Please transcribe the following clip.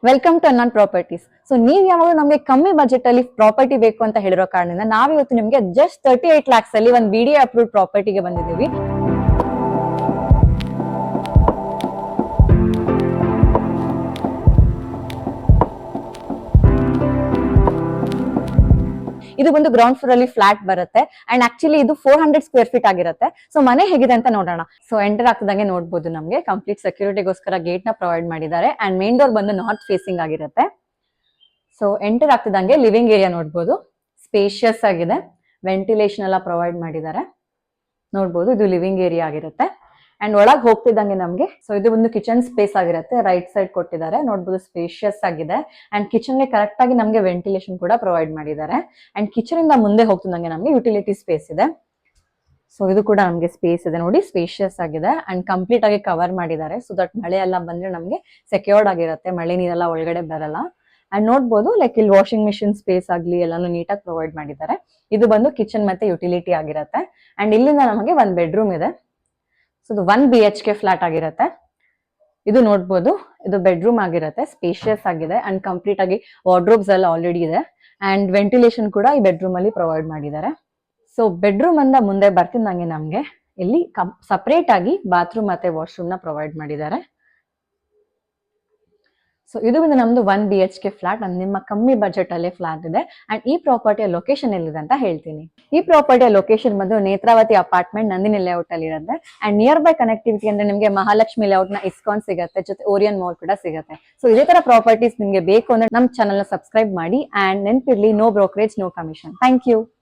Welcome to ಅನ್ನನ್ properties. So ನೀವ್ ಯಾವಾಗ ನಮಗೆ ಕಮ್ಮಿ ಬಜೆಟ್ ಅಲ್ಲಿ ಪ್ರಾಪರ್ಟಿ ಬೇಕು ಅಂತ ಹೇಳಿರೋ ಕಾರಣದಿಂದ ನಾವಿವತ್ತು ನಿಮ್ಗೆ ಜಸ್ಟ್ 38 lakhs ಅಲ್ಲಿ ಒಂದು BDA ಅಪ್ರೂವ್ಡ್ ಪ್ರಾಪರ್ಟಿಗೆ ಬಂದಿದ್ದೀವಿ. ಇದು ಒಂದು ಗ್ರೌಂಡ್ ಫ್ಲೋರ್ ಅಲ್ಲಿ ಫ್ಲಾಟ್ ಬರುತ್ತೆ ಅಂಡ್ ಆಕ್ಚುಲಿ ಇದು 400 ಸ್ಕ್ವೇರ್ ಫೀಟ್ ಆಗಿರುತ್ತೆ. ಸೊ ಮನೆ ಹೇಗಿದೆ ಅಂತ ನೋಡೋಣ. ಸೊ ಎಂಟರ್ ಆಗ್ತದಂಗೆ ನೋಡಬಹುದು ನಮಗೆ ಕಂಪ್ಲೀಟ್ ಸೆಕ್ಯೂರಿಟಿಗೋಸ್ಕರ ಗೇಟ್ ನ ಪ್ರೊವೈಡ್ ಮಾಡಿದ್ದಾರೆ ಅಂಡ್ ಮೇನ್ ಡೋರ್ ಬಂದು ನಾರ್ತ್ ಫೇಸಿಂಗ್ ಆಗಿರುತ್ತೆ. ಸೊ ಎಂಟರ್ ಆಗ್ತಿದಂಗೆ ಲಿವಿಂಗ್ ಏರಿಯಾ ನೋಡಬಹುದು, ಸ್ಪೇಷಿಯಸ್ ಆಗಿದೆ, ವೆಂಟಿಲೇಷನ್ ಎಲ್ಲ ಪ್ರೊವೈಡ್ ಮಾಡಿದ್ದಾರೆ ನೋಡಬಹುದು. ಇದು ಲಿವಿಂಗ್ ಏರಿಯಾ ಆಗಿರುತ್ತೆ ಅಂಡ್ ಒಳಗೆ ಹೋಗ್ತಿದ್ದಂಗೆ ನಮಗೆ ಸೊ ಇದು ಒಂದು ಕಿಚನ್ ಸ್ಪೇಸ್ ಆಗಿರುತ್ತೆ. ರೈಟ್ ಸೈಡ್ ಕೊಟ್ಟಿದ್ದಾರೆ ನೋಡಬಹುದು, ಸ್ಪೇಷಿಯಸ್ ಆಗಿದೆ ಅಂಡ್ ಕಿಚನ್ ಗೆ ಕರೆಕ್ಟ್ ಆಗಿ ನಮಗೆ ವೆಂಟಿಲೇಷನ್ ಕೂಡ ಪ್ರೊವೈಡ್ ಮಾಡಿದ್ದಾರೆ ಅಂಡ್ ಕಿಚನ್ ಇಂದ ಮುಂದೆ ಹೋಗ್ತಿದ್ದಂಗೆ ನಮಗೆ ಯುಟಿಲಿಟಿ ಸ್ಪೇಸ್ ಇದೆ. ಸೊ ಇದು ಕೂಡ ನಮಗೆ ಸ್ಪೇಸ್ ಇದೆ ನೋಡಿ, ಸ್ಪೇಷಿಯಸ್ ಆಗಿದೆ ಅಂಡ್ ಕಂಪ್ಲೀಟ್ ಆಗಿ ಕವರ್ ಮಾಡಿದ್ದಾರೆ ಸೊ ದಟ್ ಮಳೆ ಎಲ್ಲ ಬಂದ್ರೆ ನಮಗೆ ಸೆಕ್ಯೂರ್ಡ್ ಆಗಿರುತ್ತೆ, ಮಳೆ ನೀರೆಲ್ಲ ಒಳಗಡೆ ಬರಲ್ಲ. ಅಂಡ್ ನೋಡ್ಬೋದು ಲೈಕ್ ಇಲ್ಲಿ ವಾಷಿಂಗ್ ಮಿಷಿನ್ ಸ್ಪೇಸ್ ಆಗ್ಲಿ ಎಲ್ಲಾನು ನೀಟಾಗಿ ಪ್ರೊವೈಡ್ ಮಾಡಿದ್ದಾರೆ. ಇದು ಬಂದು ಕಿಚನ್ ಮತ್ತೆ ಯುಟಿಲಿಟಿ ಆಗಿರುತ್ತೆ ಅಂಡ್ ಇಲ್ಲಿಂದ ನಮಗೆ ಒಂದು ಬೆಡ್ರೂಮ್ ಇದೆ. ಸೊ ಇದು 1 BHK ಫ್ಲಾಟ್ ಆಗಿರುತ್ತೆ. ಇದು ನೋಡ್ಬೋದು, ಇದು ಬೆಡ್ರೂಮ್ ಆಗಿರುತ್ತೆ, ಸ್ಪೇಷಿಯಸ್ ಆಗಿದೆ ಅಂಡ್ ಕಂಪ್ಲೀಟ್ ಆಗಿ ವಾರ್ಡ್ರೋಬ್ಸ್ ಎಲ್ಲ ಆಲ್ರೆಡಿ ಇದೆ ಅಂಡ್ ವೆಂಟಿಲೇಷನ್ ಕೂಡ ಈ ಬೆಡ್ರೂಮ್ ಅಲ್ಲಿ ಪ್ರೊವೈಡ್ ಮಾಡಿದ್ದಾರೆ. ಸೊ ಬೆಡ್ರೂಮ್ ಅಂದ ಮುಂದೆ ಬರ್ತಿದ್ದಂಗೆ ನಮ್ಗೆ ಇಲ್ಲಿ ಸಪರೇಟ್ ಆಗಿ ಬಾತ್ರೂಮ್ ಮತ್ತೆ ವಾಶ್ರೂಮ್ ನ ಪ್ರೊವೈಡ್ ಮಾಡಿದ್ದಾರೆ. ಸೊ ಇದು ಒಂದು ನಮ್ದು 1 BHK ಫ್ಲಾಟ್, ನಿಮ್ಮ ಕಮ್ಮಿ ಬಜೆಟ್ ಅಲ್ಲೇ ಫ್ಲಾಟ್ ಇದೆ ಅಂಡ್ ಈ ಪ್ರಾಪರ್ಟಿಯ ಲೊಕೇಶನ್ ಎಲ್ಲಿದೆ ಅಂತ ಹೇಳ್ತೀನಿ. ಈ ಪ್ರಾಪರ್ಟಿಯ ಲೊಕೇಶನ್ ಬಂದು ನೇತ್ರಾವತಿ ಅಪಾರ್ಟ್ಮೆಂಟ್ ನಂದಿನಿ ಲೇಔಟ್ ಅಲ್ಲಿ ಇರುತ್ತೆ ಅಂಡ್ ನಿಯರ್ ಬೈ ಕನೆಕ್ಟಿವಿಟಿ ಅಂದ್ರೆ ನಿಮಗೆ ಮಹಾಲಕ್ಷ್ಮಿ ಲೇಔಟ್ ನ ಇಸ್ಕಾನ್ ಸಿಗುತ್ತೆ, ಜೊತೆ ಓರಿಯನ್ ಮಾಲ್ ಕೂಡ ಸಿಗುತ್ತೆ. ಸೊ ಇದೇ ತರ ಪ್ರಾಪರ್ಟೀಸ್ ನಿಮ್ಗೆ ಬೇಕು ಅಂದ್ರೆ ನಮ್ಮ ಚಾನಲ್ ನ ಸಬ್ಸ್ಕ್ರೈಬ್ ಮಾಡಿ ಅಂಡ್ ನೆನ್ಪಿರ್ಲಿ, no brokerage no commission. Thank you.